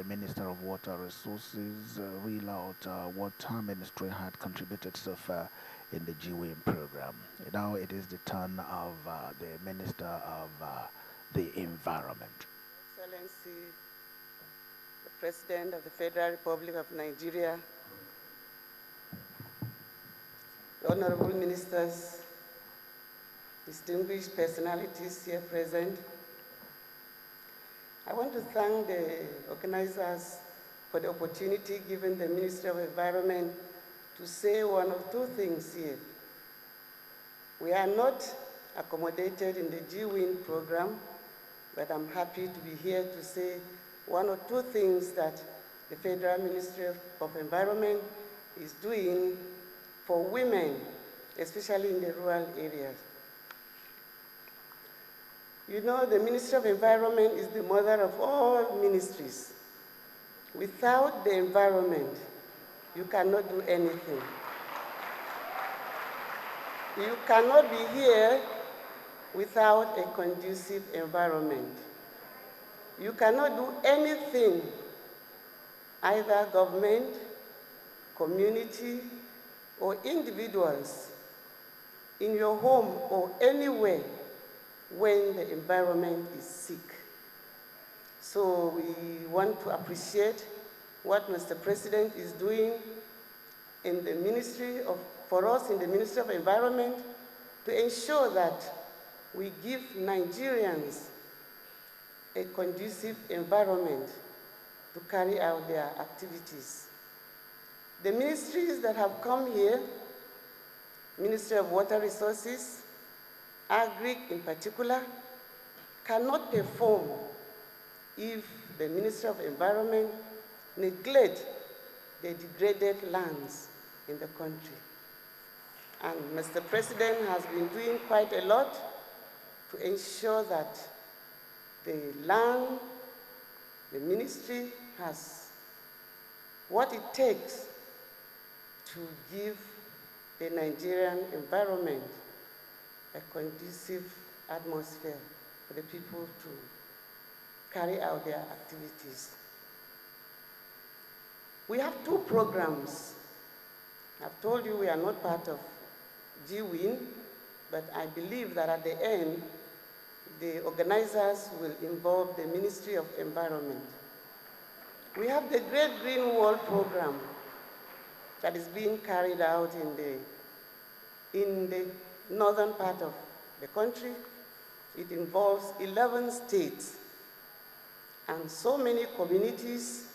Minister of Water Resources, reel out what her ministry had contributed so far in the YouWin program. Now it is the turn of the Minister of the Environment. Excellency, the President of the Federal Republic of Nigeria, the Honorable Ministers, distinguished personalities here present, I want to thank the organizers for the opportunity given the Ministry of Environment to say one or two things here. We are not accommodated in the YouWin program, but I'm happy to be here to say one or two things that the Federal Ministry of Environment is doing for women, especially in the rural areas. You know, the Ministry of Environment is the mother of all ministries. Without the environment, you cannot do anything. You cannot be here without a conducive environment. You cannot do anything, either government, community, or individuals, in your home or anywhere, when the environment is sick. So we want to appreciate what Mr. President is doing in the for us in the Ministry of Environment to ensure that we give Nigerians a conducive environment to carry out their activities. The ministries that have come here, Ministry of Water Resources, Agri in particular, cannot perform if the Ministry of Environment neglects the degraded lands in the country. And Mr. President has been doing quite a lot to ensure that the land, the ministry has what it takes to give the Nigerian environment a conducive atmosphere for the people to carry out their activities. We have two programs. I've told you we are not part of YouWin, but I believe that at the end, the organizers will involve the Ministry of Environment. We have the Great Green Wall program that is being carried out in the northern part of the country. It involves 11 states and so many communities,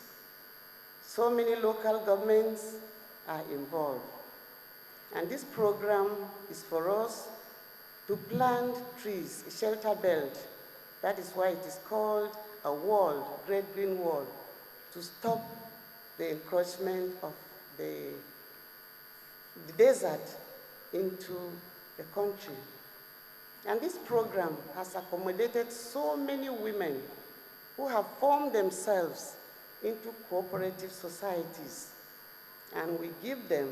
so many local governments are involved. And this program is for us to plant trees, a shelter belt. That is why it is called a wall, Great Green Wall, to stop the encroachment of the desert into the country. And this program has accommodated so many women who have formed themselves into cooperative societies. And we give them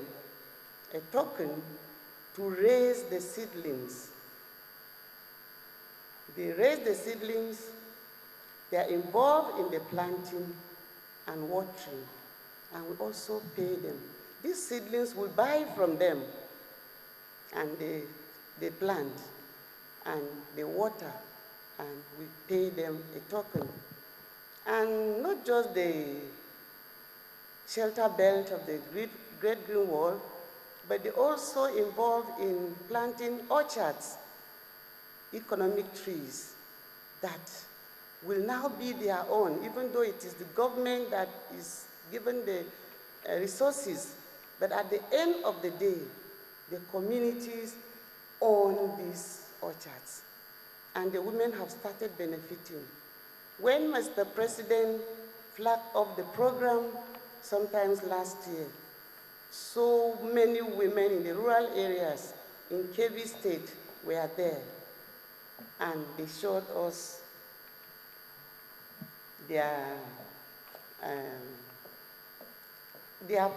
a token to raise the seedlings. They raise the seedlings, they are involved in the planting and watering, and we also pay them. These seedlings we buy from them, and they plant, and they water, and we pay them a token. And not just the shelter belt of the Great Green Wall, but they also involved in planting orchards, economic trees that will now be their own, even though it is the government that is given the resources. But at the end of the day, the communities own these orchards, and the women have started benefiting. When Mr. President flagged off the program, sometimes last year, so many women in the rural areas in Kebbi State were there, and they showed us their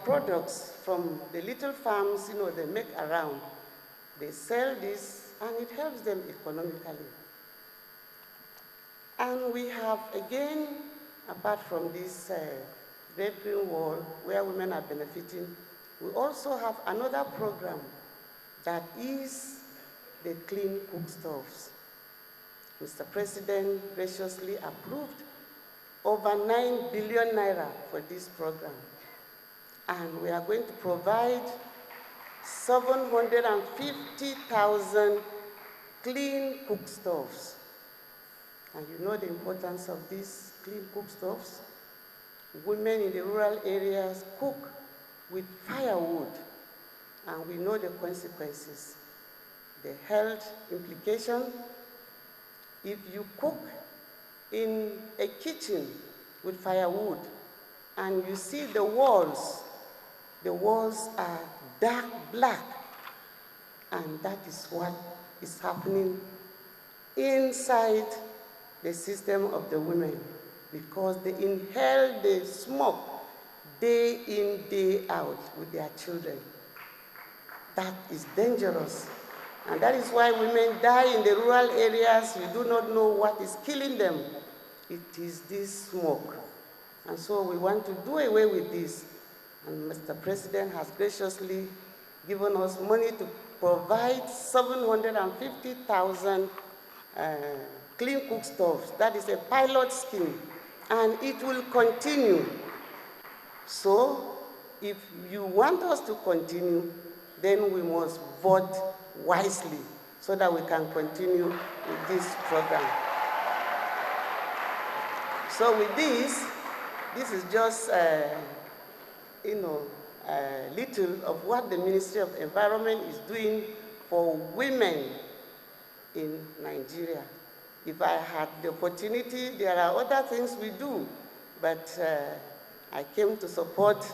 products from the little farms, they make around. They sell this, and it helps them economically. And we have, again, apart from this Great Green Wall, where women are benefiting, we also have another program that is the clean cook stoves. Mr. President graciously approved over 9 billion naira for this program. And we are going to provide 750,000 clean cook stoves. And you know the importance of these clean cook stoves. Women in the rural areas cook with firewood, and we know the consequences, the health implication. If you cook in a kitchen with firewood and you see the walls are dark black, and that is what is happening inside the system of the women, because they inhale the smoke day in, day out with their children. That is dangerous. And that is why women die in the rural areas. You do not know what is killing them. It is this smoke. And so we want to do away with this. And Mr. President has graciously given us money to provide 750,000 clean cook stoves. That is a pilot scheme, and it will continue. So if you want us to continue, then we must vote wisely so that we can continue with this program. So with this is just little of what the Ministry of Environment is doing for women in Nigeria. If I had the opportunity, there are other things we do, but I came to support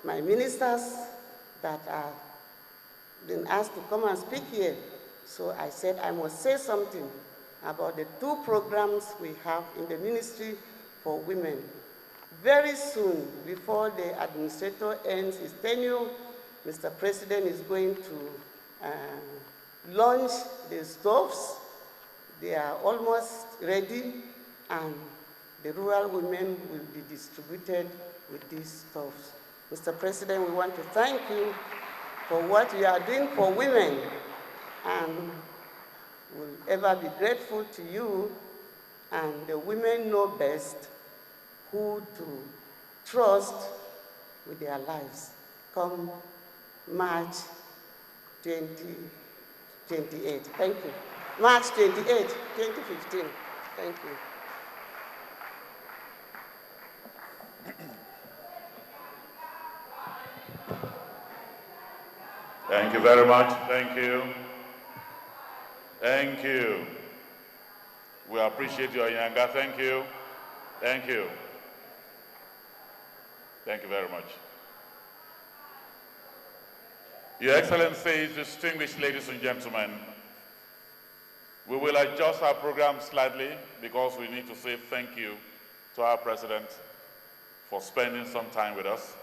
my ministers that are been asked to come and speak here. So I said I must say something about the two programs we have in the ministry for women. Very soon, before the administrator ends his tenure, Mr. President is going to launch the stoves. They are almost ready, and the rural women will be distributed with these stoves. Mr. President, we want to thank you for what you are doing for women, and will ever be grateful to you, and the women know best who to trust with their lives come March 2028. Thank you. March 28, 2015. Thank you. Thank you very much. Thank you. Thank you. We appreciate your Yanga. Thank you. Thank you. Thank you very much. Your Excellencies, distinguished ladies and gentlemen, we will adjust our program slightly because we need to say thank you to our President for spending some time with us.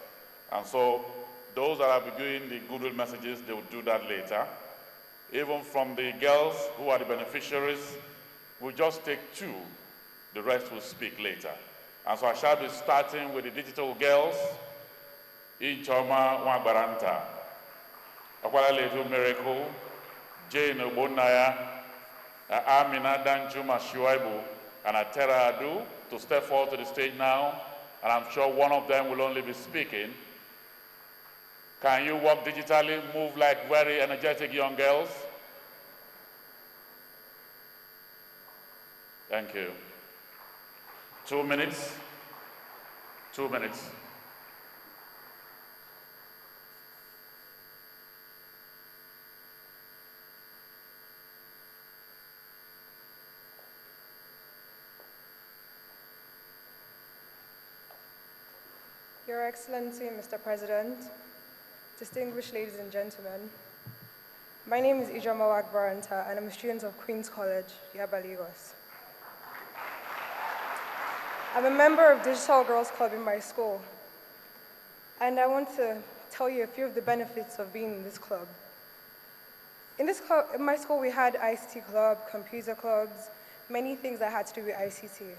And so those that are doing the goodwill messages, they will do that later. Even from the girls who are the beneficiaries, we'll just take two. The rest will speak later. And so I shall be starting with the digital girls. Ichoma Wagbaranta, Akwala Ledu Miracle, Jane Obonaya, Amina Danjuma Shuaibu, and Atera Adu to step forward to the stage now. And I'm sure one of them will only be speaking. Can you work digitally, move like very energetic young girls? Thank you. 2 minutes. 2 minutes. Your Excellency, Mr. President, distinguished ladies and gentlemen, my name is Ijoma Wagbaranta, and I'm a student of Queen's College, Yaba, Lagos. I'm a member of Digital Girls Club in my school, and I want to tell you a few of the benefits of being in this club. In this club, in my school, we had ICT club, computer clubs, many things that had to do with ICT.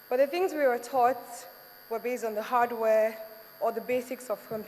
But the things we were taught were based on the hardware or the basics of computing.